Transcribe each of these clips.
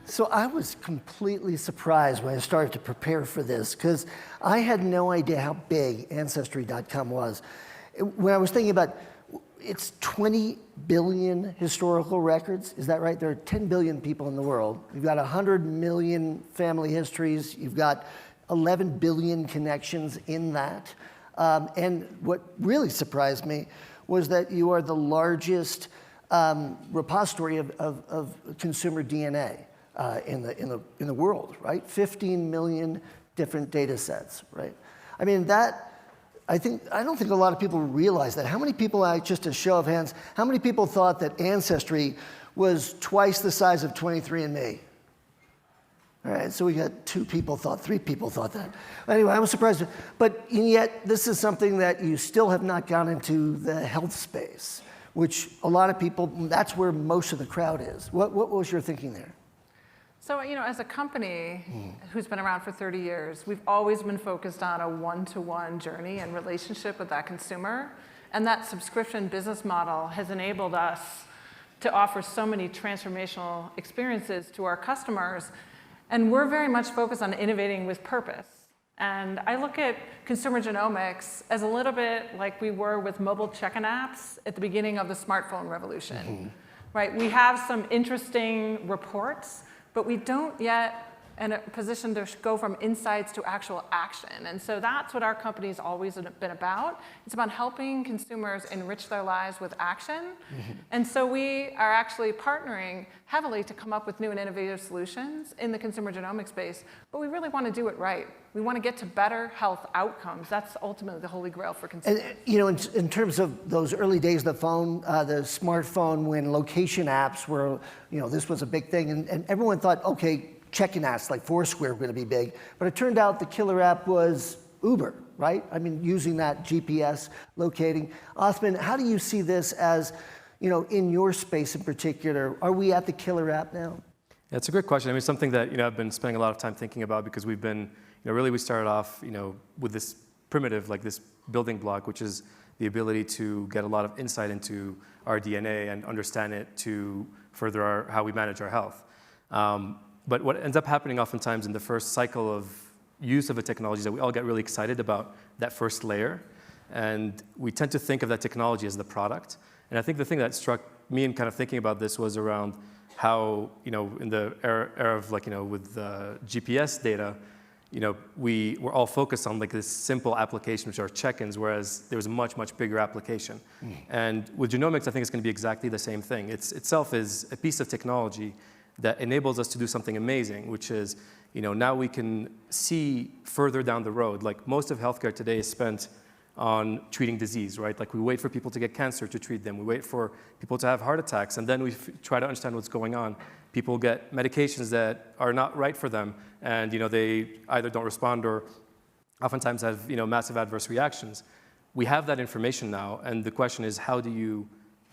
So I was completely surprised when I started to prepare for this because I had no idea how big Ancestry.com was. When I was thinking about, it's 20 billion historical records, is that right? There are 10 billion people in the world. You've got 100 million family histories. You've got 11 billion connections in that. And what really surprised me was that you are the largest repository of consumer DNA in the world, right? 15 million different data sets, right? I mean, I don't think a lot of people realize that. How many people, just a show of hands, how many people thought that Ancestry was twice the size of 23andMe? All right, so we got 2 people thought, 3 people thought that. Anyway, I was surprised. But yet, this is something that you still have not gone into the health space, which a lot of people, that's where most of the crowd is. What was your thinking there? So, as a company who's been around for 30 years, we've always been focused on a one-to-one journey and relationship with that consumer. And that subscription business model has enabled us to offer so many transformational experiences to our customers. And we're very much focused on innovating with purpose. And I look at consumer genomics as a little bit like we were with mobile check-in apps at the beginning of the smartphone revolution. Right? We have some interesting reports, but we don't yet in a position to go from insights to actual action. And so that's what our company's always been about. It's about helping consumers enrich their lives with action. And so we are actually partnering heavily to come up with new and innovative solutions in the consumer genomics space, but we really want to do it right. We want to get to better health outcomes. That's ultimately the holy grail for consumers. And, in terms of those early days of the phone, the smartphone, when location apps were, this was a big thing, and everyone thought, okay, check-in apps like Foursquare were going to be big, but it turned out the killer app was Uber, right? I mean, using that GPS locating. Othman, how do you see this as, in your space in particular? Are we at the killer app now? Yeah, it's a great question. I mean, it's something that I've been spending a lot of time thinking about because we've been, really we started off, with this primitive, like this building block, which is the ability to get a lot of insight into our DNA and understand it to further how we manage our health. But what ends up happening oftentimes in the first cycle of use of a technology is that we all get really excited about that first layer. And we tend to think of that technology as the product. And I think the thing that struck me in kind of thinking about this was around how, in the era of with GPS data, we were all focused on like this simple application, which are check-ins, whereas there was a much, much bigger application. And with genomics, I think it's going to be exactly the same thing. Itself is a piece of technology that enables us to do something amazing, which is, now we can see further down the road. Like most of healthcare today is spent on treating disease, right? Like we wait for people to get cancer to treat them. We wait for people to have heart attacks, and then we try to understand what's going on. People get medications that are not right for them, and they either don't respond or oftentimes have massive adverse reactions. We have that information now, and the question is, how do you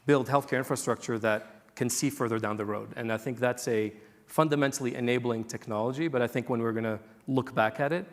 build healthcare infrastructure that can see further down the road? And I think that's a fundamentally enabling technology, but I think when we're going to look back at it,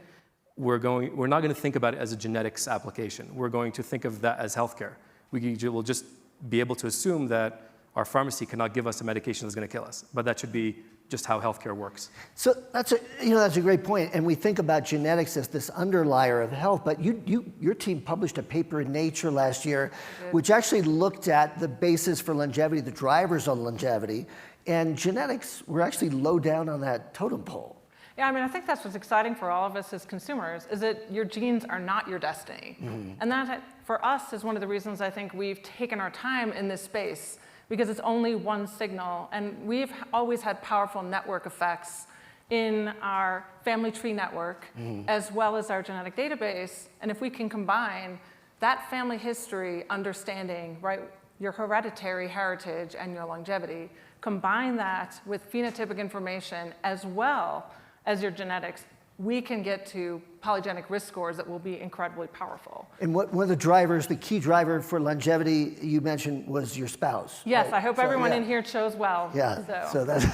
we're not going to think about it as a genetics application. We're going to think of that as healthcare. We will just be able to assume that our pharmacy cannot give us a medication that's going to kill us, but that should be just how healthcare works. So that's a great point. And we think about genetics as this underlier of health, but your team published a paper in Nature last year, which actually looked at the basis for longevity, the drivers on longevity, and genetics were actually low down on that totem pole. Yeah, I mean, I think that's what's exciting for all of us as consumers, is that your genes are not your destiny. And that, for us, is one of the reasons I think we've taken our time in this space, because it's only one signal. And we've always had powerful network effects in our family tree network, as well as our genetic database. And if we can combine that family history understanding, right, your hereditary heritage and your longevity, combine that with phenotypic information as well as your genetics, we can get to polygenic risk scores that will be incredibly powerful. And one of the drivers, the key driver for longevity you mentioned was your spouse. Yes, right? I hope everyone in here chose well. Yeah, so that's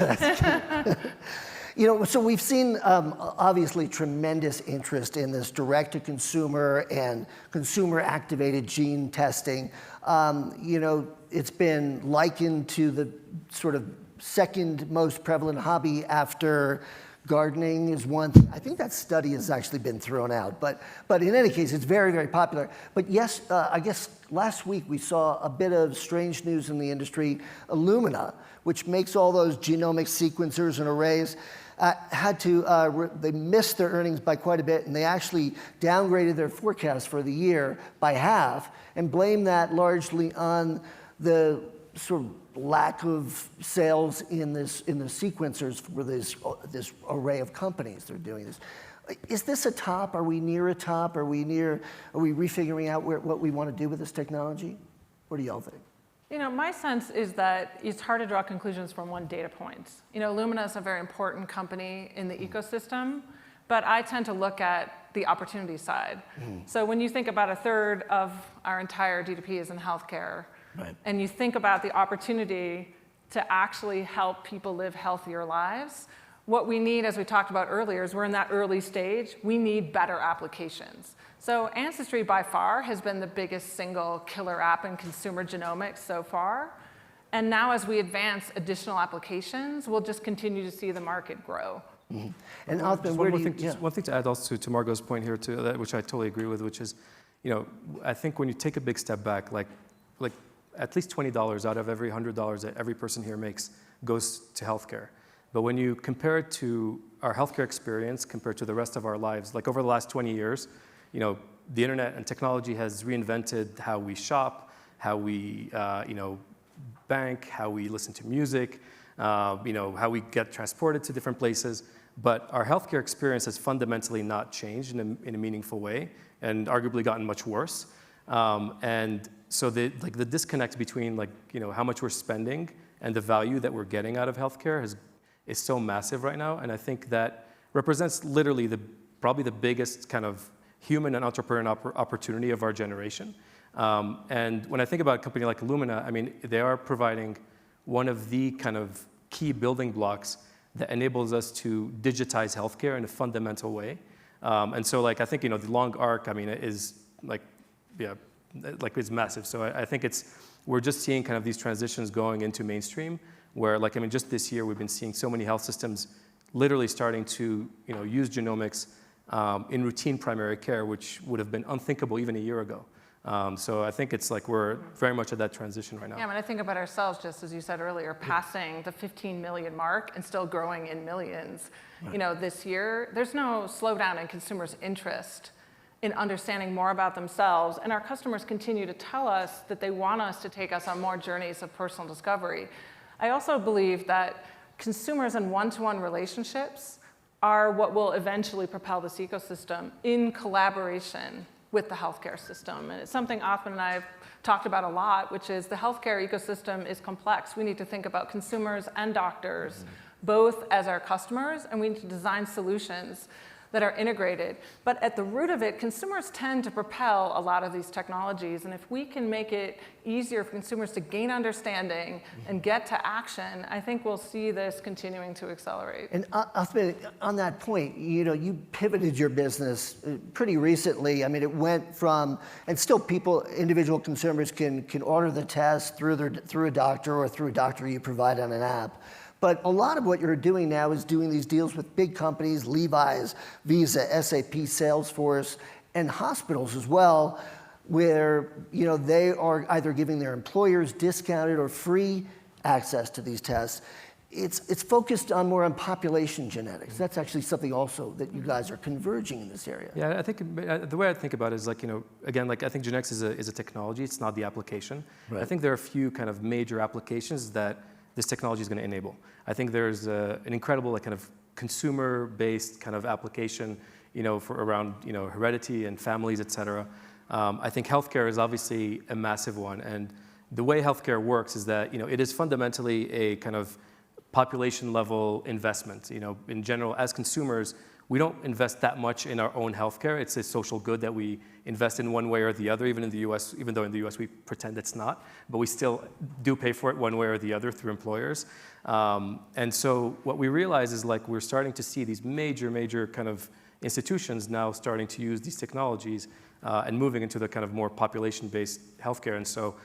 key. So we've seen obviously tremendous interest in this direct-to-consumer and consumer-activated gene testing. It's been likened to the sort of second most prevalent hobby after gardening is one thing. I think that study has actually been thrown out, but in any case, it's very, very popular. But yes, I guess last week we saw a bit of strange news in the industry. Illumina, which makes all those genomic sequencers and arrays, they missed their earnings by quite a bit, and they actually downgraded their forecast for the year by half, and blamed that largely on the sort of lack of sales in the sequencers for this array of companies that are doing this. Is this a top? Are we near a top? Are we refiguring out what we want to do with this technology? What do y'all think? My sense is that it's hard to draw conclusions from one data point. Illumina is a very important company in the ecosystem, but I tend to look at the opportunity side. So when you think about a third of our entire GDP is in healthcare, right, and you think about the opportunity to actually help people live healthier lives, what we need, as we talked about earlier, is we're in that early stage. We need better applications. So Ancestry, by far, has been the biggest single killer app in consumer genomics so far. And now, as we advance additional applications, we'll just continue to see the market grow. Mm-hmm. And Othman, one thing to add also to Margo's point here, too, which I totally agree with, which is, I think when you take a big step back, like at least $20 out of every $100 that every person here makes goes to healthcare. But when you compare it to our healthcare experience compared to the rest of our lives, like over the last 20 years, the internet and technology has reinvented how we shop, how we, bank, how we listen to music, how we get transported to different places. But our healthcare experience has fundamentally not changed in a meaningful way, and arguably gotten much worse. And so the disconnect between how much we're spending and the value that we're getting out of healthcare is so massive right now. And I think that represents literally probably the biggest kind of human and entrepreneurial opportunity of our generation. And when I think about a company like Illumina, I mean, they are providing one of the kind of key building blocks that enables us to digitize healthcare in a fundamental way. And so I think, the long arc, I mean, is it's massive. So I think we're just seeing kind of these transitions going into mainstream where just this year we've been seeing so many health systems literally starting to, use genomics in routine primary care, which would have been unthinkable even a year ago. So I think it's we're very much at that transition right now. Yeah, when I think about ourselves, just as you said earlier, passing the 15 million mark and still growing in millions, right, this year, there's no slowdown in consumers' interest in understanding more about themselves. And our customers continue to tell us that they want us to take us on more journeys of personal discovery. I also believe that consumers and one-to-one relationships are what will eventually propel this ecosystem in collaboration with the healthcare system. And it's something Othman and I have talked about a lot, which is the healthcare ecosystem is complex. We need to think about consumers and doctors, both as our customers, and we need to design solutions that are integrated. But at the root of it, consumers tend to propel a lot of these technologies. And if we can make it easier for consumers to gain understanding and get to action, I think we'll see this continuing to accelerate. And Othman, on that point, you pivoted your business pretty recently. I mean, it went from, and still individual consumers can order the test through a doctor or through a doctor you provide on an app. But a lot of what you're doing now is doing these deals with big companies, Levi's, Visa, SAP, Salesforce, and hospitals as well, where they are either giving their employers discounted or free access to these tests. It's focused more on population genetics. That's actually something also that you guys are converging in this area. Yeah, I think the way I think about it is again, I think genetics is a technology. It's not the application. Right. I think there are a few kind of major applications that this technology is going to enable. I think there's an incredible kind of consumer-based kind of application, for around heredity and families, et cetera. I think healthcare is obviously a massive one, and the way healthcare works is that it is fundamentally a kind of population-level investment. In general, as consumers, we don't invest that much in our own healthcare. It's a social good that we invest in one way or the other, even in the US, even though in the US we pretend it's not, but we still do pay for it one way or the other through employers. And so what we realize is like we're starting to see these major kind of institutions now starting to use these technologies and moving into the kind of more population-based healthcare. And so,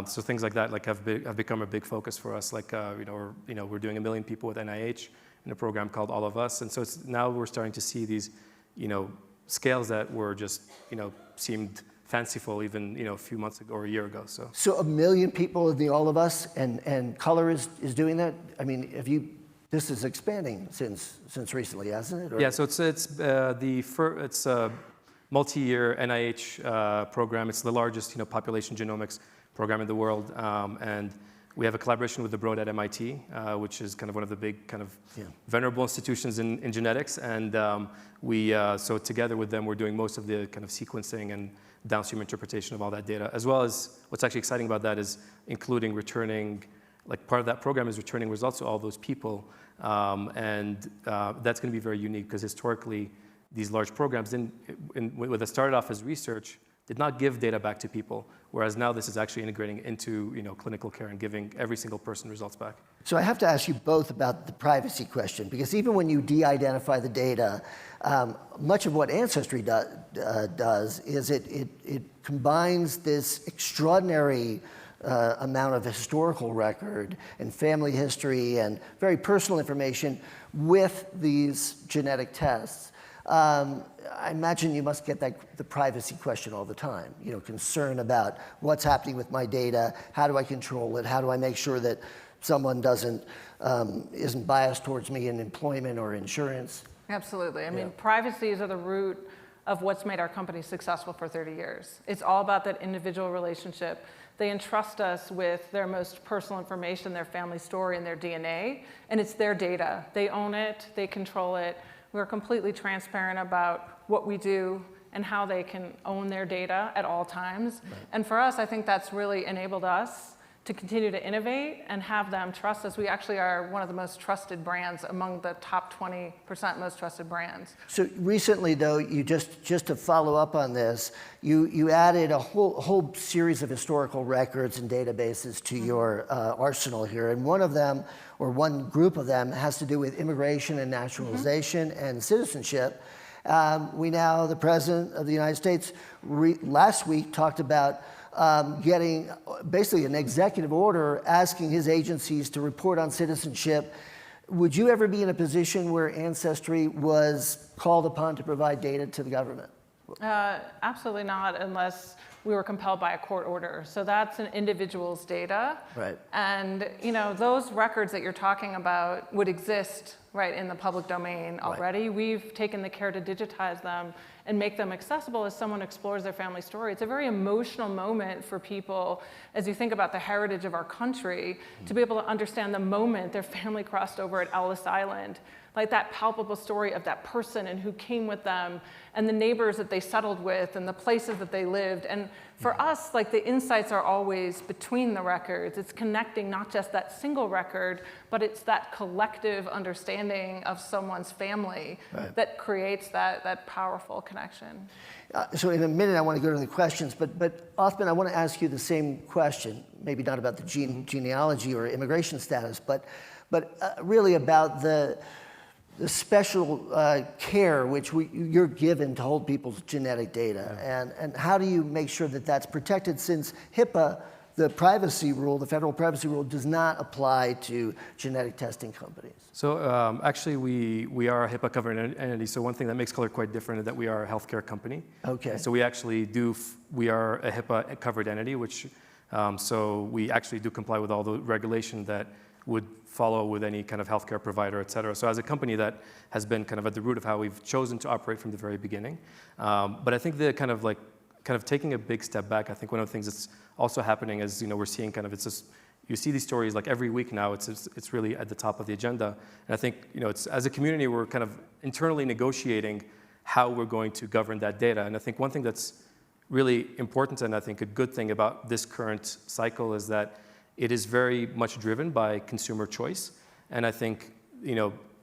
so things like that like have become a big focus for us. Like we're doing 1 million people with NIH in a program called All of Us. And so now we're starting to see these scales that were just seemed fanciful even a few months ago or a year ago. So 1 million people in the All of Us and Color is doing that. I mean, this is expanding since recently, hasn't it? Or? Yeah, so it's a multi-year NIH program. It's the largest population genomics program in the world, and we have a collaboration with the Broad at MIT, which is kind of one of the big kind of venerable institutions in genetics, and so together with them we're doing most of the kind of sequencing and downstream interpretation of all that data, as well as what's actually exciting about that is including returning. Like part of that program is returning results to all those people, and that's going to be very unique because historically these large programs, when they started off as research, did not give data back to people, whereas now this is actually integrating into clinical care and giving every single person results back. So I have to ask you both about the privacy question, because even when you de-identify the data, much of what Ancestry does is it combines this extraordinary amount of historical record and family history and very personal information with these genetic tests. I imagine you must get the privacy question all the time, concern about what's happening with my data, how do I control it, how do I make sure that someone isn't biased towards me in employment or insurance? Absolutely. I mean, privacy is at the root of what's made our company successful for 30 years. It's all about that individual relationship. They entrust us with their most personal information, their family story, and their DNA, and it's their data. They own it, they control it. We're completely transparent about what we do and how they can own their data at all times. Right. And for us, I think that's really enabled us to continue to innovate and have them trust us. We actually are one of the most trusted brands among the top 20% most trusted brands. So recently, though, you just to follow up on this, you added a whole series of historical records and databases to your arsenal here, and one of them, or one group of them, has to do with immigration and naturalization and citizenship. The President of the United States last week talked about getting basically an executive order asking his agencies to report on citizenship. Would you ever be in a position where Ancestry was called upon to provide data to the government? Absolutely not, unless we were compelled by a court order. So that's an individual's data. Right. And those records that you're talking about would exist right in the public domain already. Right. We've taken the care to digitize them and make them accessible as someone explores their family story. It's a very emotional moment for people as you think about the heritage of our country, to be able to understand the moment their family crossed over at Ellis Island, like that palpable story of that person and who came with them and the neighbors that they settled with and the places that they lived. And for us, like the insights are always between the records. It's connecting not just that single record, but it's that collective understanding of someone's family that creates that powerful connection. So in a minute, I want to go to the questions, but Othman, I want to ask you the same question, maybe not about the genealogy or immigration status, but really about the special care which you're given to hold people's genetic data, and how do you make sure that that's protected, since HIPAA, the privacy rule, the federal privacy rule, does not apply to genetic testing companies? So actually, we are a HIPAA-covered entity. So one thing that makes Color quite different is that we are a healthcare company. Okay. So we actually we are a HIPAA-covered entity, which so we actually do comply with all the regulation that would follow with any kind of healthcare provider, et cetera. So as a company that has been kind of at the root of how we've chosen to operate from the very beginning. But I think the kind of taking a big step back, I think one of the things that's also happening is, we're seeing kind of, it's just, you see these stories like every week now, it's really at the top of the agenda. And I think, it's, as a community, we're kind of internally negotiating how we're going to govern that data. And I think one thing that's really important, and I think a good thing about this current cycle, is that it is very much driven by consumer choice. And I think,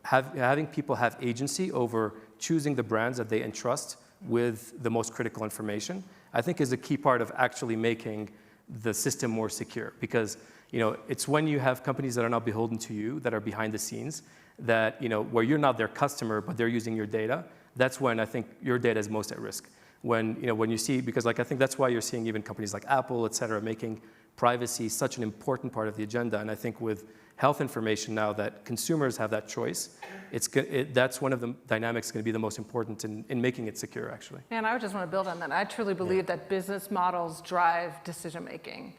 having people have agency over choosing the brands that they entrust with the most critical information, I think is a key part of actually making the system more secure. Because it's when you have companies that are not beholden to you, that are behind the scenes, that where you're not their customer, but they're using your data, that's when I think your data is most at risk. When you see, because I think that's why you're seeing even companies like Apple, et cetera, making privacy such an important part of the agenda. And I think with health information now that consumers have that choice, that's one of the dynamics going to be the most important in making it secure, actually. And I just want to build on that. I truly believe that business models drive decision-making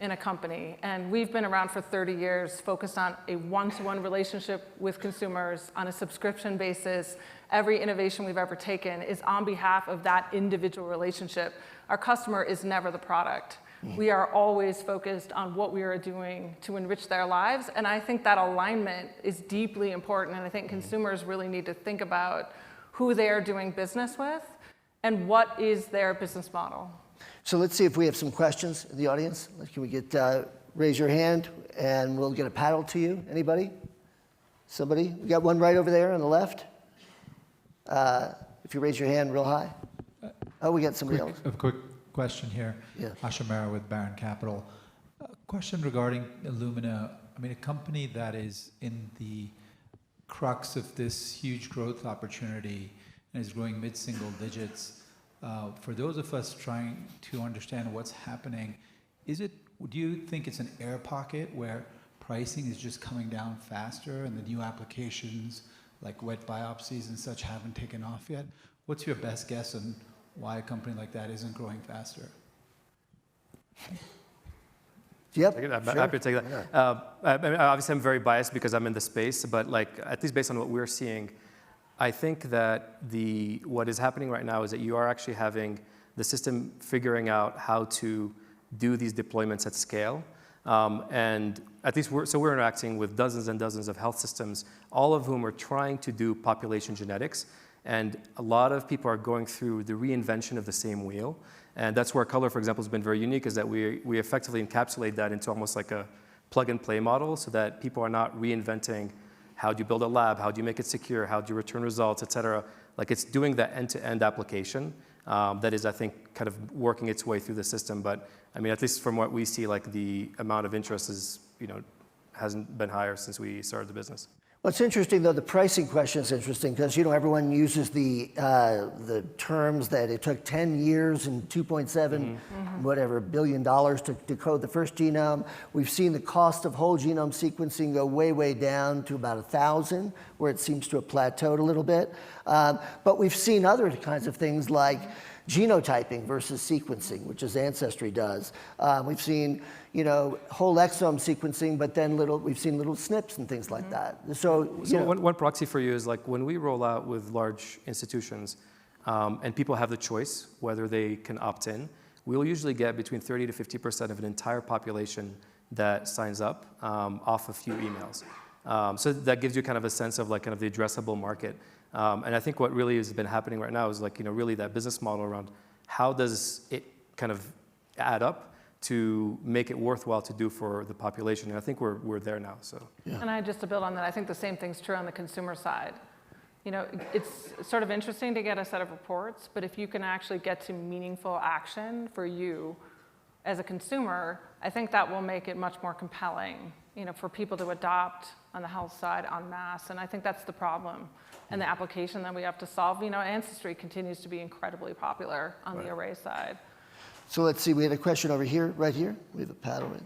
in a company. And we've been around for 30 years, focused on a one-to-one relationship with consumers on a subscription basis. Every innovation we've ever taken is on behalf of that individual relationship. Our customer is never the product. We are always focused on what we are doing to enrich their lives. And I think that alignment is deeply important. And I think consumers really need to think about who they are doing business with and what is their business model. So let's see if we have some questions in the audience. Can we get, raise your hand and we'll get a paddle to you. Anybody? Somebody? We got one right over there on the left. If you raise your hand real high. Oh, we got somebody else. A quick question here. Yeah. Ashamara with Baron Capital. Question regarding Illumina. I mean, a company that is in the crux of this huge growth opportunity and is growing mid-single digits. For those of us trying to understand what's happening, do you think it's an air pocket where pricing is just coming down faster and the new applications like wet biopsies and such haven't taken off yet? What's your best guess on why a company like that isn't growing faster? Yep. I'm sure. happy to take that. Obviously, I'm very biased because I'm in the space, but at least based on what we're seeing, I think that what is happening right now is that you are actually having the system figuring out how to do these deployments at scale. And at least we're interacting with dozens and dozens of health systems, all of whom are trying to do population genetics. And a lot of people are going through the reinvention of the same wheel. And that's where Color, for example, has been very unique, is that we effectively encapsulate that into almost like a plug-and-play model so that people are not reinventing how do you build a lab, how do you make it secure, how do you return results, et cetera. Like it's doing that end-to-end application that is, I think, kind of working its way through the system. But I mean, at least from what we see, like the amount of interest is, hasn't been higher since we started the business. Well, it's interesting, though, the pricing question is interesting because, everyone uses the terms that it took 10 years and $2.7 billion to code the first genome. We've seen the cost of whole genome sequencing go way, way down to about $1,000, where it seems to have plateaued a little bit. But we've seen other kinds of things like genotyping versus sequencing, which is Ancestry does. We've seen, whole exome sequencing, but then we've seen little SNPs and things like that. So one proxy for you is like when we roll out with large institutions and people have the choice whether they can opt in, we'll usually get between 30 to 50% of an entire population that signs up off a few emails. So that gives you kind of a sense of like kind of the addressable market. And I think what really has been happening right now is like, really that business model around how does it kind of add up to make it worthwhile to do for the population. And I think we're there now, so. Yeah. And just to build on that, I think the same thing's true on the consumer side. It's sort of interesting to get a set of reports, but if you can actually get to meaningful action for you as a consumer, I think that will make it much more compelling, for people to adopt on the health side en masse. And I think that's the problem and the application that we have to solve. Ancestry continues to be incredibly popular on the array side. So let's see, we had a question over here, right here. We have a paddle in.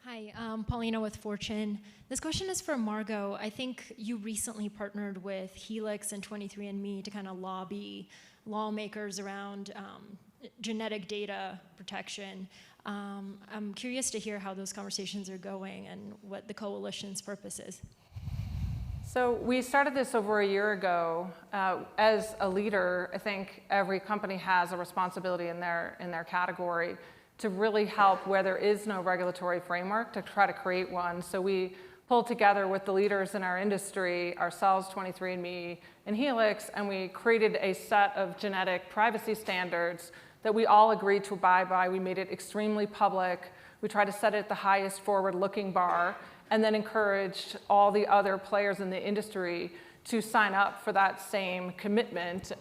Hi, Paulina with Fortune. This question is for Margo. I think you recently partnered with Helix and 23andMe to kind of lobby lawmakers around genetic data protection. I'm curious to hear how those conversations are going and what the coalition's purpose is. So we started this over a year ago. As a leader, I think every company has a responsibility in their category to really help where there is no regulatory framework to try to create one. So we pulled together with the leaders in our industry, ourselves, 23andMe, and Helix, and we created a set of genetic privacy standards that we all agreed to abide by. We made it extremely public. We tried to set it at the highest forward-looking bar. and then encouraged all the other players in the industry to sign up for that same commitment,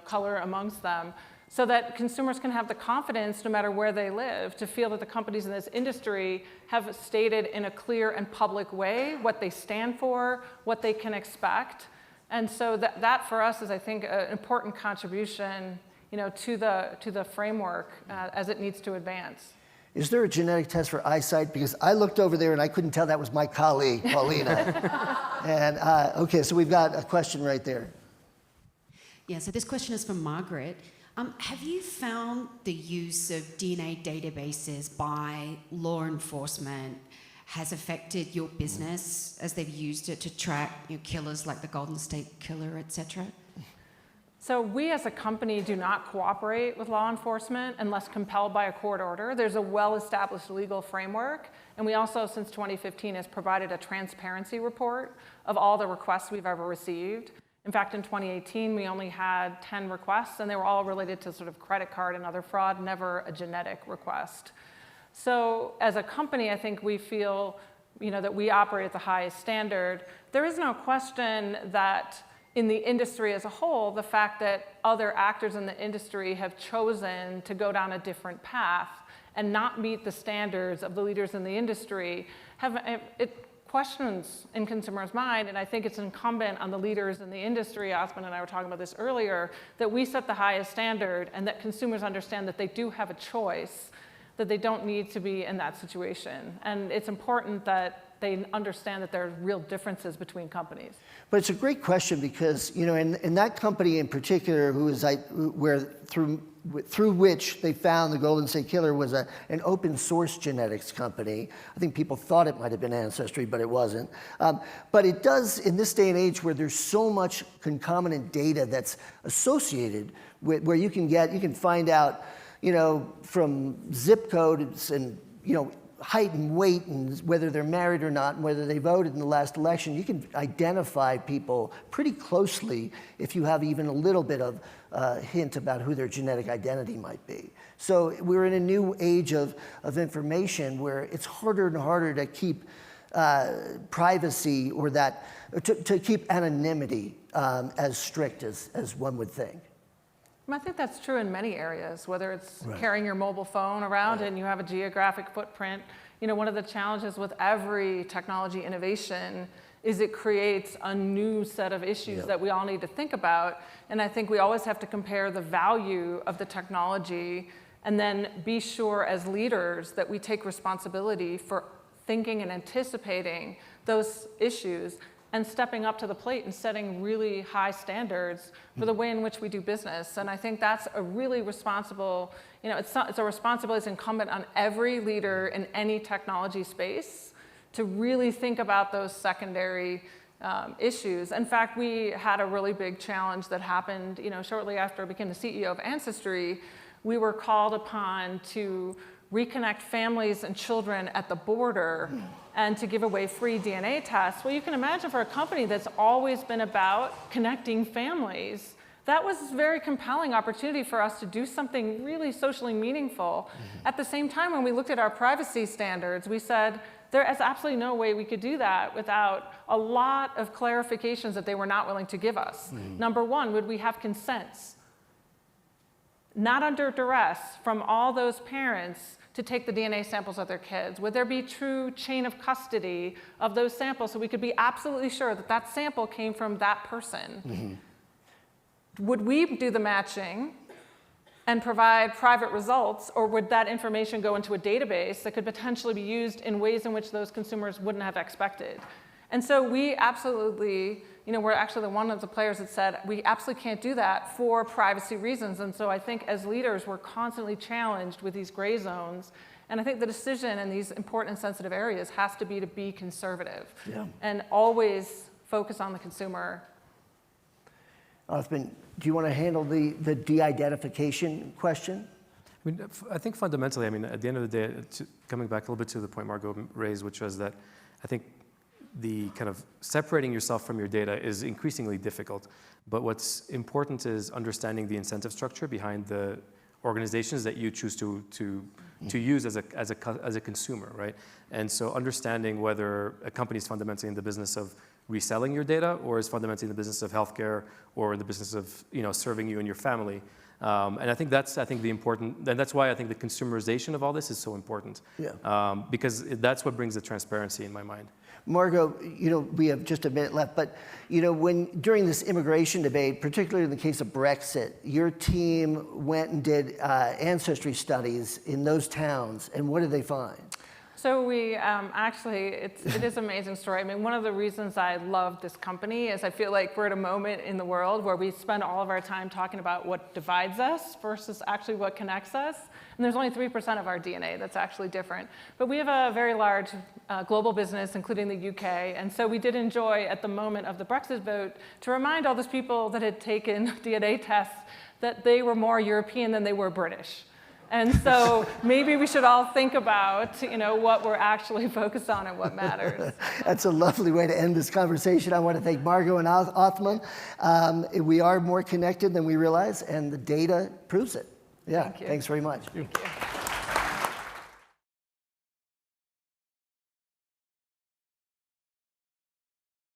color amongst them, so that consumers can have the confidence, no matter where they live, to feel that the companies in this industry have stated in a clear and public way what they stand for, what they can expect. And so that for us is, I think, an important contribution, to the framework as it needs to advance. Is there a genetic test for eyesight? Because I looked over there and I couldn't tell that was my colleague, Paulina. And okay, so we've got a question right there. Yeah, so this question is from Margaret. Have you found the use of DNA databases by law enforcement has affected your business as they've used it to track killers like the Golden State Killer, et cetera? So we as a company do not cooperate with law enforcement unless compelled by a court order. There's a well-established legal framework, and we also, since 2015, has provided a transparency report of all the requests we've ever received. In fact, in 2018, we only had 10 requests, and they were all related to sort of credit card and other fraud, never a genetic request. So as a company, I think we feel that we operate at the highest standard. There is no question that in the industry as a whole, the fact that other actors in the industry have chosen to go down a different path and not meet the standards of the leaders in the industry, it questions in consumers' mind, and I think it's incumbent on the leaders in the industry, Othman and I were talking about this earlier, that we set the highest standard and that consumers understand that they do have a choice, that they don't need to be in that situation. And it's important that they understand that there are real differences between companies. But it's a great question because, in that company in particular, through which they found the Golden State Killer was an open source genetics company. I think people thought it might have been Ancestry, but it wasn't. But it does, in this day and age where there's so much concomitant data that's associated with, where you can find out, from zip codes and, height and weight and whether they're married or not and whether they voted in the last election. You can identify people pretty closely if you have even a little bit of hint about who their genetic identity might be. So we're in a new age of information where it's harder and harder to keep privacy or to keep anonymity as strict as one would think. I think that's true in many areas, whether it's carrying your mobile phone around and you have a geographic footprint. One of the challenges with every technology innovation is it creates a new set of issues that we all need to think about. And I think we always have to compare the value of the technology and then be sure as leaders that we take responsibility for thinking and anticipating those issues and stepping up to the plate and setting really high standards for the way in which we do business. And I think that's a really responsible, it's a responsibility that's incumbent on every leader in any technology space to really think about those secondary issues. In fact, we had a really big challenge that happened, shortly after I became the CEO of Ancestry. We were called upon to reconnect families and children at the border and to give away free DNA tests. Well, you can imagine for a company that's always been about connecting families, that was a very compelling opportunity for us to do something really socially meaningful. At the same time, when we looked at our privacy standards, we said, there is absolutely no way we could do that without a lot of clarifications that they were not willing to give us. Number one, would we have consents? Not under duress from all those parents to take the DNA samples of their kids? Would there be true chain of custody of those samples so we could be absolutely sure that that sample came from that person? Would we do the matching and provide private results, or would that information go into a database that could potentially be used in ways in which those consumers wouldn't have expected? And so we absolutely, we're actually one of the players that said we absolutely can't do that for privacy reasons. And so I think as leaders, we're constantly challenged with these gray zones. And I think the decision in these important and sensitive areas has to be conservative and always focus on the consumer. Othman, do you want to handle the de-identification question? I think fundamentally, at the end of the day, coming back a little bit to the point Margo raised, which was that I think the kind of separating yourself from your data is increasingly difficult. But what's important is understanding the incentive structure behind organizations that you choose to use as a consumer, right? And so understanding whether a company is fundamentally in the business of reselling your data or is fundamentally in the business of healthcare or in the business of serving you and your family. And I think that's the important, and that's why I think the consumerization of all this is so important. Yeah. Because that's what brings the transparency in my mind. Margo, we have just a minute left, but during this immigration debate, particularly in the case of Brexit, your team went and did ancestry studies in those towns, and what did they find? So we actually, it is an amazing story. I mean, one of the reasons I love this company is I feel like we're at a moment in the world where we spend all of our time talking about what divides us versus actually what connects us. And there's only 3% of our DNA that's actually different. But we have a very large global business, including the UK. And so we did enjoy, at the moment of the Brexit vote, to remind all those people that had taken DNA tests that they were more European than they were British. And so maybe we should all think about, what we're actually focused on and what matters. That's a lovely way to end this conversation. I want to thank Margo and Othman. We are more connected than we realize, and the data proves it. Yeah, thanks very much. Thank you.